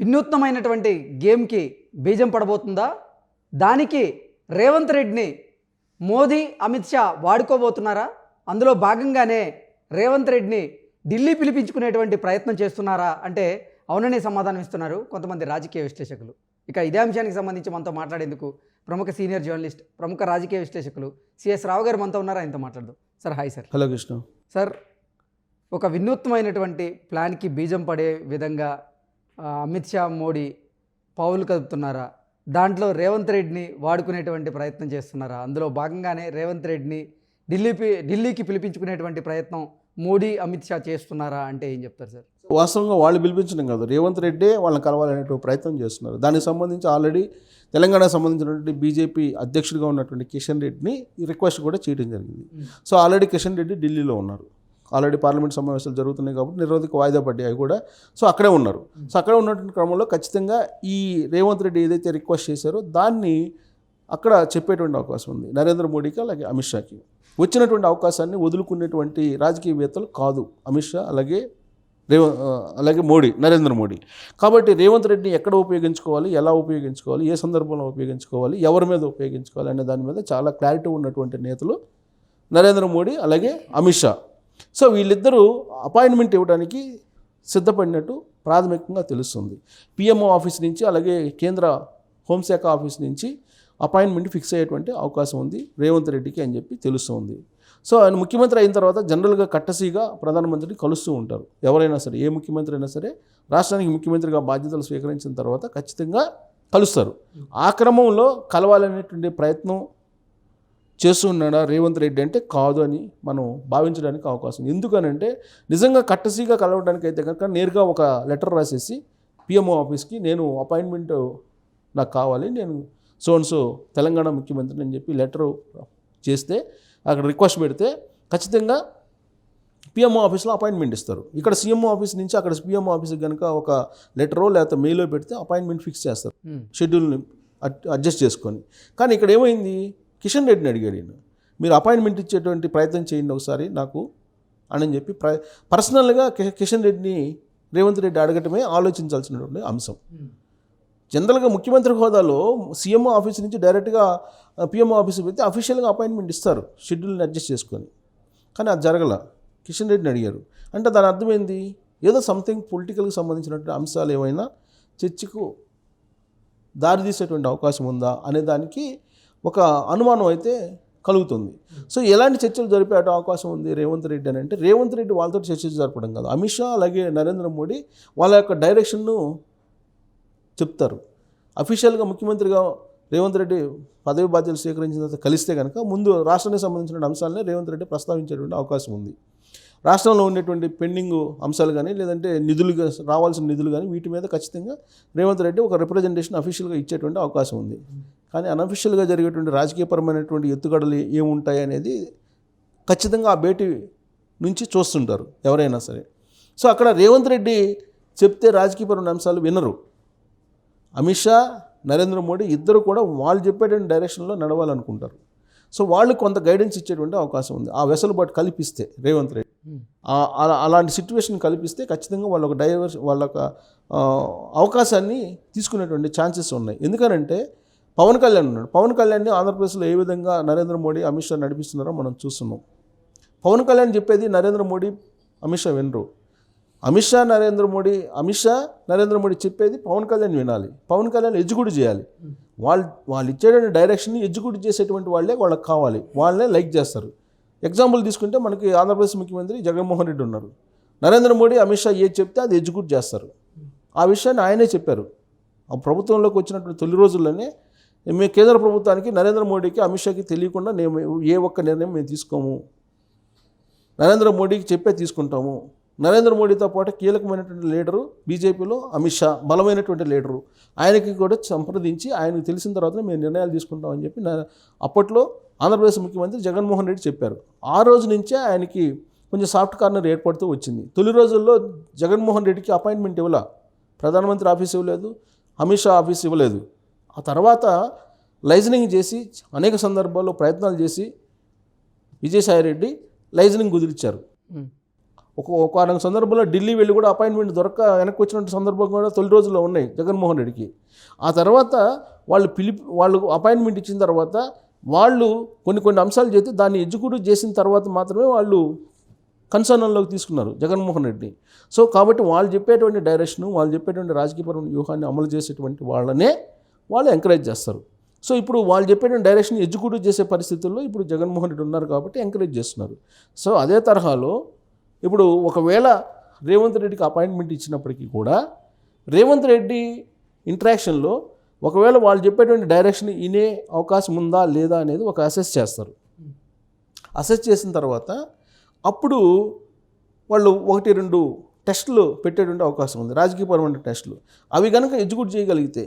వినూత్నమైనటువంటి గేమ్కి బీజం పడబోతుందా? దానికి రేవంత్ రెడ్డిని మోదీ అమిత్ షా వాడుకోబోతున్నారా? అందులో భాగంగానే రేవంత్ రెడ్డిని ఢిల్లీ పిలిపించుకునేటువంటి ప్రయత్నం చేస్తున్నారా అంటే అవుననే సమాధానం ఇస్తున్నారు కొంతమంది రాజకీయ విశ్లేషకులు. ఇక ఇదే అంశానికి సంబంధించి మనతో మాట్లాడేందుకు ప్రముఖ సీనియర్ జర్నలిస్ట్, ప్రముఖ రాజకీయ విశ్లేషకులు సిఎస్ రావు గారు మనతో ఉన్నారా? ఆయనతో మాట్లాడదాం. Sir hi sir. Hello Krishna. Sir, ఒక వినూత్నమైనటువంటి ప్లాన్కి బీజం పడే విధంగా అమిత్ షా, మోడీ పావులు కదుపుతున్నారా? దాంట్లో రేవంత్ రెడ్డిని వాడుకునేటువంటి ప్రయత్నం చేస్తున్నారా? అందులో భాగంగానే రేవంత్ రెడ్డిని ఢిల్లీకి పిలిపించుకునేటువంటి ప్రయత్నం మోడీ, అమిత్ షా చేస్తున్నారా అంటే ఏం చెప్తారు సార్? వాస్తవంగా వాళ్ళు పిలిపించడం కాదు, రేవంత్ రెడ్డే వాళ్ళని కలవాలనేటువంటి ప్రయత్నం చేస్తున్నారు. దానికి సంబంధించి ఆల్రెడీ తెలంగాణకు సంబంధించినటువంటి బీజేపీ అధ్యక్షుడిగా ఉన్నటువంటి కిషన్ రెడ్డిని రిక్వెస్ట్ కూడా చేయడం జరిగింది. సో ఆల్రెడీ కిషన్ రెడ్డి ఢిల్లీలో ఉన్నారు. ఆల్రెడీ పార్లమెంట్ సమావేశాలు జరుగుతున్నాయి కాబట్టి నిరోధక వాయిదా పడ్డాయి అవి కూడా. సో అక్కడే ఉన్నారు. సో అక్కడే ఉన్నటువంటి క్రమంలో ఖచ్చితంగా ఈ రేవంత్ రెడ్డి ఏదైతే రిక్వెస్ట్ చేశారో దాన్ని అక్కడ చెప్పేటువంటి అవకాశం ఉంది నరేంద్ర మోడీకి, అలాగే అమిత్ షాకి. వచ్చినటువంటి అవకాశాన్ని వదులుకునేటువంటి రాజకీయవేత్తలు కాదు అమిత్ షా, అలాగే మోడీ, నరేంద్ర మోడీ. కాబట్టి రేవంత్ రెడ్డిని ఎక్కడ ఉపయోగించుకోవాలి, ఎలా ఉపయోగించుకోవాలి, ఏ సందర్భంలో ఉపయోగించుకోవాలి, ఎవరి మీద ఉపయోగించుకోవాలి అనే దాని మీద చాలా క్లారిటీ ఉన్నటువంటి నేతలు నరేంద్ర మోడీ, అలాగే అమిత్ షా. సో వీళ్ళిద్దరూ అపాయింట్మెంట్ ఇవ్వడానికి సిద్ధపడినట్టు ప్రాథమికంగా తెలుస్తుంది. పిఎంఓ ఆఫీస్ నుంచి, అలాగే కేంద్ర హోంశాఖ ఆఫీస్ నుంచి అపాయింట్మెంట్ ఫిక్స్ అయ్యేటువంటి అవకాశం ఉంది రేవంత్ రెడ్డికి అని చెప్పి తెలుస్తుంది. సో ఆయన ముఖ్యమంత్రి అయిన తర్వాత జనరల్గా కట్టసీగా ప్రధానమంత్రిని కలుస్తూ ఉంటారు. ఎవరైనా సరే, ఏ ముఖ్యమంత్రి అయినా సరే రాష్ట్రానికి ముఖ్యమంత్రిగా బాధ్యతలు స్వీకరించిన తర్వాత ఖచ్చితంగా కలుస్తారు. ఆ క్రమంలో కలవాలనేటువంటి ప్రయత్నం చేస్తున్నాడా రేవంత్ రెడ్డి అంటే కాదు అని మనం భావించడానికి అవకాశం. ఎందుకనంటే నిజంగా కట్టసీగా కలవడానికి అయితే కనుక నేరుగా ఒక లెటర్ రాసేసి పిఎంఓ ఆఫీస్కి నేను అపాయింట్మెంట్ నాకు కావాలి, నేను సో తెలంగాణ ముఖ్యమంత్రిని అని చెప్పి లెటర్ చేస్తే, అక్కడ రిక్వెస్ట్ పెడితే ఖచ్చితంగా పిఎంఓ ఆఫీస్లో అపాయింట్మెంట్ ఇస్తారు. ఇక్కడ సీఎంఓ ఆఫీస్ నుంచి అక్కడ పిఎంఓ ఆఫీస్కి కనుక ఒక లెటరో లేకపోతే మెయిల్లో పెడితే అపాయింట్మెంట్ ఫిక్స్ చేస్తారు, షెడ్యూల్ని అడ్జస్ట్ చేసుకొని. కానీ ఇక్కడ ఏమైంది, కిషన్ రెడ్డిని అడిగాడు ఈయన, మీరు అపాయింట్మెంట్ ఇచ్చేటువంటి ప్రయత్నం చేయండి ఒకసారి నాకు అని చెప్పి పర్సనల్గా కిషన్ రెడ్డిని రేవంత్ రెడ్డి అడగటమే ఆలోచించాల్సినటువంటి అంశం. జనరల్గా ముఖ్యమంత్రి హోదాలో సీఎంఓ ఆఫీస్ నుంచి డైరెక్ట్గా పిఎంఓ ఆఫీస్కి పెడితే అఫీషియల్గా అపాయింట్మెంట్ ఇస్తారు షెడ్యూల్ని అడ్జస్ట్ చేసుకొని. కానీ అది జరగల, కిషన్ రెడ్డిని అడిగారు. అంటే దాని అర్థమైంది ఏదో సంథింగ్ పొలిటికల్కి సంబంధించినటువంటి అంశాలు ఏమైనా చర్చకు దారితీసేటువంటి అవకాశం ఉందా అనే దానికి ఒక అనుమానం అయితే కలుగుతుంది. సో ఎలాంటి చర్చలు జరిపే అవకాశం ఉంది రేవంత్ రెడ్డి అని అంటే, రేవంత్ రెడ్డి వాళ్ళతో చర్చలు జరపడం కాదు, అమిత్ షా అలాగే నరేంద్ర మోడీ వాళ్ళ యొక్క డైరెక్షన్ను చెప్తారు. అఫీషియల్గా ముఖ్యమంత్రిగా రేవంత్ రెడ్డి పదవి బాధ్యతలు స్వీకరించిన తర్వాత కలిస్తే కనుక ముందు రాష్ట్రానికి సంబంధించిన అంశాలనే రేవంత్ రెడ్డి ప్రస్తావించేటువంటి అవకాశం ఉంది. రాష్ట్రంలో ఉండేటువంటి పెండింగ్ అంశాలు కానీ, లేదంటే నిధులుగా రావాల్సిన నిధులు కానీ, వీటి మీద ఖచ్చితంగా రేవంత్ రెడ్డి ఒక రిప్రజెంటేషన్ అఫీషియల్గా ఇచ్చేటువంటి అవకాశం ఉంది. కానీ అనఫీషియల్గా జరిగేటువంటి రాజకీయపరమైనటువంటి ఎత్తుగడలు ఏముంటాయి అనేది ఖచ్చితంగా ఆ భేటీ నుంచి చూస్తుంటారు ఎవరైనా సరే. సో అక్కడ రేవంత్ రెడ్డి చెప్తే రాజకీయపరమైన అంశాలు వినరు. అమిత్ షా, నరేంద్ర మోడీ ఇద్దరు కూడా వాళ్ళు చెప్పేటువంటి డైరెక్షన్లో నడవాలనుకుంటారు. సో వాళ్ళు కొంత గైడెన్స్ ఇచ్చేటువంటి అవకాశం ఉంది. ఆ వెసులుబాటు కల్పిస్తే రేవంత్ రెడ్డి అలాంటి సిచ్యువేషన్ కల్పిస్తే ఖచ్చితంగా వాళ్ళ ఒక అవకాశాన్ని తీసుకునేటువంటి ఛాన్సెస్ ఉన్నాయి. ఎందుకనంటే పవన్ కళ్యాణ్ ఉన్నాడు. పవన్ కళ్యాణ్ని ఆంధ్రప్రదేశ్లో ఏ విధంగా నరేంద్ర మోడీ, అమిత్ షా నడిపిస్తున్నారో మనం చూస్తున్నాం. పవన్ కళ్యాణ్ చెప్పేది నరేంద్ర మోడీ, అమిత్ షా వినరు. అమిత్ షా నరేంద్ర మోడీ చెప్పేది పవన్ కళ్యాణ్ వినాలి, పవన్ కళ్యాణ్ ఎగ్జిక్యూట్ చేయాలి. వాళ్ళు ఇచ్చేటువంటి డైరెక్షన్ని ఎగ్జిక్యూట్ చేసేటువంటి వాళ్ళకి కావాలి, వాళ్ళనే లైక్ చేస్తారు. ఎగ్జాంపుల్ తీసుకుంటే మనకి ఆంధ్రప్రదేశ్ ముఖ్యమంత్రి జగన్మోహన్ రెడ్డి ఉన్నారు. నరేంద్ర మోడీ, అమిత్ షా ఏది చెప్తే అది ఎగ్జిక్యూట్ చేస్తారు. ఆ విషయాన్ని ఆయనే చెప్పారు. ఆ ప్రభుత్వంలోకి వచ్చినటువంటి తొలి రోజుల్లోనే మేము కేంద్ర ప్రభుత్వానికి, నరేంద్ర మోడీకి, అమిత్ షాకి తెలియకుండా ఏ ఒక్క నిర్ణయం మేము తీసుకోము, నరేంద్ర మోడీకి చెప్పే తీసుకుంటాము. నరేంద్ర మోడీతో పాటు కీలకమైనటువంటి లీడరు బీజేపీలో అమిత్ షా, బలమైనటువంటి లీడరు, ఆయనకి కూడా సంప్రదించి ఆయనకు తెలిసిన తర్వాతనే మేము నిర్ణయాలు తీసుకుంటామని చెప్పి అప్పట్లో ఆంధ్రప్రదేశ్ ముఖ్యమంత్రి జగన్మోహన్ రెడ్డి చెప్పారు. ఆ రోజు నుంచే ఆయనకి కొంచెం సాఫ్ట్ కార్నర్ ఏర్పడుతూ వచ్చింది. తొలి రోజుల్లో జగన్మోహన్ రెడ్డికి అపాయింట్మెంట్ ఇవ్వలా, ప్రధానమంత్రి ఆఫీస్ ఇవ్వలేదు, అమిత్ షా ఆఫీస్ ఇవ్వలేదు. ఆ తర్వాత లైజనింగ్ చేసి అనేక సందర్భాల్లో ప్రయత్నాలు చేసి విజయసాయిరెడ్డి లైజనింగ్ కుదిరిచ్చారు. ఒక సందర్భంలో ఢిల్లీ వెళ్ళి కూడా అపాయింట్మెంట్ దొరక్క వెనక్కి వచ్చినట్టు సందర్భం కూడా తొలి రోజుల్లో ఉన్నాయి జగన్మోహన్ రెడ్డికి. ఆ తర్వాత వాళ్ళు అపాయింట్మెంట్ ఇచ్చిన తర్వాత వాళ్ళు కొన్ని అంశాలు చేస్తే దాన్ని ఎగ్జిక్యూటివ్ చేసిన తర్వాత మాత్రమే వాళ్ళు కన్సర్న్లోకి తీసుకున్నారు జగన్మోహన్ రెడ్డి. సో కాబట్టి వాళ్ళు చెప్పేటువంటి డైరెక్షను, వాళ్ళు చెప్పేటువంటి రాజకీయపరమైన వ్యూహాన్ని అమలు చేసేటువంటి వాళ్ళనే వాళ్ళు ఎంకరేజ్ చేస్తారు. సో ఇప్పుడు వాళ్ళు చెప్పేటువంటి డైరెక్షన్ ఎగ్జిక్యూటివ్ చేసే పరిస్థితుల్లో ఇప్పుడు జగన్మోహన్ రెడ్డి ఉన్నారు కాబట్టి ఎంకరేజ్ చేస్తున్నారు. సో అదే తరహాలో ఇప్పుడు ఒకవేళ రేవంత్ రెడ్డికి అపాయింట్మెంట్ ఇచ్చినప్పటికీ కూడా రేవంత్ రెడ్డి ఇంటరాక్షన్లో ఒకవేళ వాళ్ళు చెప్పేటువంటి డైరెక్షన్ వినే అవకాశం ఉందా లేదా అనేది ఒక అసెస్ చేస్తారు. అసెస్ చేసిన తర్వాత అప్పుడు వాళ్ళు 1-2 టెస్టులు పెట్టేటువంటి అవకాశం ఉంది, రాజకీయపరమైన టెస్టులు. అవి కనుక ఎగ్జిక్యూట్ చేయగలిగితే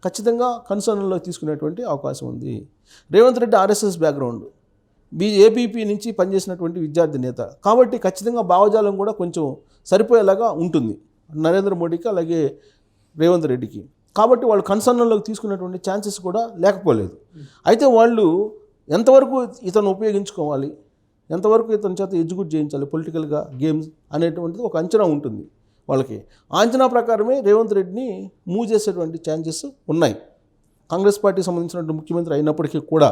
ఖచ్చితంగా కన్సర్న్లో తీసుకునేటువంటి అవకాశం ఉంది. Revanth Reddy RSS background, APP నుంచి పనిచేసినటువంటి విద్యార్థి నేత కాబట్టి ఖచ్చితంగా భావజాలం కూడా కొంచెం సరిపోయేలాగా ఉంటుంది నరేంద్ర మోడీకి అలాగే రేవంత్ రెడ్డికి. కాబట్టి వాళ్ళు కన్సర్న్లోకి తీసుకునేటువంటి ఛాన్సెస్ కూడా లేకపోలేదు. అయితే వాళ్ళు ఎంతవరకు ఇతను ఉపయోగించుకోవాలి, ఎంతవరకు ఇతని చేత ఎగ్జిక్యూట్ చేయించాలి పొలిటికల్గా గేమ్స్ అనేటువంటిది ఒక అంచనా ఉంటుంది వాళ్ళకి. ఆ అంచనా ప్రకారమే రేవంత్ రెడ్డిని మూవ్ చేసేటువంటి ఛాన్సెస్ ఉన్నాయి కాంగ్రెస్ పార్టీకి సంబంధించినటువంటి ముఖ్యమంత్రి అయినప్పటికీ కూడా.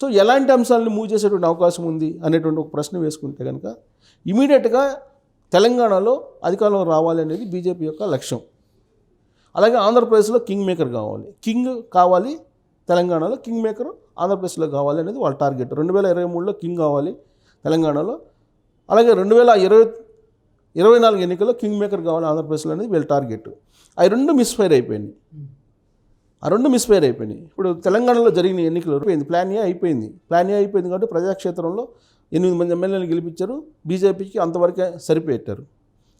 సో ఎలాంటి అంశాలను మూవ్ చేసేటువంటి అవకాశం ఉంది అనేటువంటి ఒక ప్రశ్న వేసుకుంటే కనుక ఇమీడియట్గా తెలంగాణలో అధికారంలో రావాలి అనేది బీజేపీ యొక్క లక్ష్యం. అలాగే ఆంధ్రప్రదేశ్లో కింగ్ మేకర్ కావాలి, తెలంగాణలో కింగ్ మేకర్ ఆంధ్రప్రదేశ్లో కావాలి అనేది వాళ్ళ టార్గెట్. 2023లో కింగ్ కావాలి తెలంగాణలో, అలాగే 2024 ఎన్నికల్లో కింగ్ మేకర్ కావాలి ఆంధ్రప్రదేశ్లో అనేది వీళ్ళ టార్గెట్. అవి రెండు మిస్ఫైర్ అయిపోయినాయి. ఇప్పుడు తెలంగాణలో జరిగిన ఎన్నికలు ప్లాన్ ఏ అయిపోయింది కాబట్టి ప్రజాక్షేత్రంలో 8 మంది ఎమ్మెల్యేలు గెలిపించారు, బీజేపీకి అంతవరకే సరిపెట్టారు.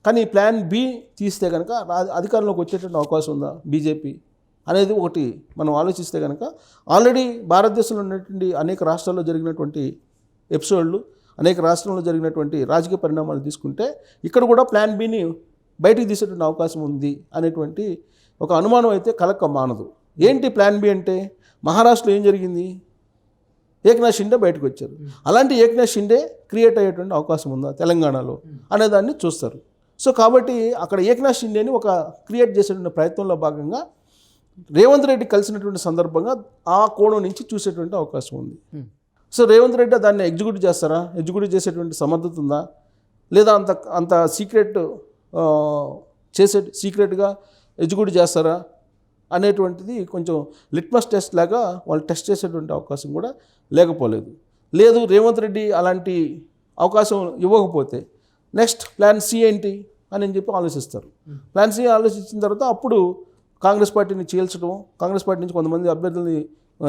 కానీ ప్లాన్ బి తీస్తే కనుక అధికారంలోకి వచ్చేటువంటి అవకాశం ఉందా బీజేపీ అనేది ఒకటి మనం ఆలోచిస్తే కనుక ఆల్రెడీ భారతదేశంలో ఉన్నటువంటి అనేక రాష్ట్రాల్లో జరిగినటువంటి ఎపిసోడ్లు, అనేక రాష్ట్రాల్లో జరిగినటువంటి రాజకీయ పరిణామాలు తీసుకుంటే ఇక్కడ కూడా ప్లాన్ బిని బయటికి తీసేటువంటి అవకాశం ఉంది అనేటువంటి ఒక అనుమానం అయితే కలక్క మానదు. ఏంటి ప్లాన్ బి అంటే? మహారాష్ట్రలో ఏం జరిగింది? ఏక్నాథ్ షిండే బయటకు వచ్చారు. అలాంటి ఏక్నాథ్ షిండే క్రియేట్ అయ్యేటువంటి అవకాశం ఉందా తెలంగాణలో అనేదాన్ని చూస్తారు. సో కాబట్టి అక్కడ ఏక్నాథ్ షిండేని ఒక క్రియేట్ చేసేటువంటి ప్రయత్నంలో భాగంగా రేవంత్ రెడ్డి కలిసినటువంటి సందర్భంగా ఆ కోణం నుంచి చూసేటువంటి అవకాశం ఉంది. సో రేవంత్ రెడ్డి దాన్ని ఎగ్జిక్యూట్ చేస్తారా? ఎగ్జిక్యూట్ చేసేటువంటి సమర్థత ఉందా లేదా? అంత సీక్రెట్గా ఎగ్జిక్యూట్ చేస్తారా అనేటువంటిది కొంచెం లిట్మస్ టెస్ట్ లాగా వాళ్ళు టెస్ట్ చేసేటువంటి అవకాశం కూడా లేకపోలేదు. లేదు రేవంత్ రెడ్డి అలాంటి అవకాశం ఇవ్వకపోతే నెక్స్ట్ ప్లాన్ సి ఏంటి అని చెప్పి ఆలోచిస్తారు. ప్లాన్ సి ఆలోచించిన తర్వాత అప్పుడు కాంగ్రెస్ పార్టీని చీల్చడం, కాంగ్రెస్ పార్టీ నుంచి కొంతమంది అభ్యర్థుల్ని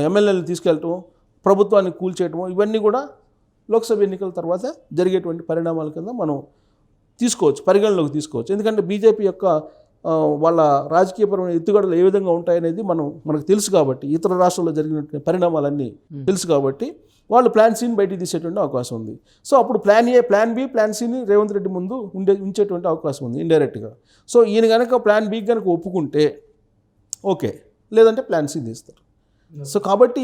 ఎమ్మెల్యేలను తీసుకెళ్ళటం, ప్రభుత్వాన్ని కూల్చేయటం, ఇవన్నీ కూడా లోక్సభ ఎన్నికల తర్వాత జరిగేటువంటి పరిణామాల కింద మనం పరిగణలోకి తీసుకోవచ్చు. ఎందుకంటే బీజేపీ యొక్క వాళ్ళ రాజకీయపరమైన ఎత్తుగడలు ఏ విధంగా ఉంటాయనేది మనకు తెలుసు కాబట్టి, ఇతర రాష్ట్రాల్లో జరిగిన పరిణామాలన్నీ తెలుసు కాబట్టి వాళ్ళు ప్లాన్ సిని బయటికి తీసేటువంటి అవకాశం ఉంది. సో అప్పుడు plan A, plan B, plan సిని రేవంత్ రెడ్డి ముందు ఉంచేటువంటి అవకాశం ఉంది ఇండైరెక్ట్గా. సో ఈయన కనుక ప్లాన్ బి కనుక ఒప్పుకుంటే ఓకే, లేదంటే ప్లాన్ సి తీస్తారు. సో కాబట్టి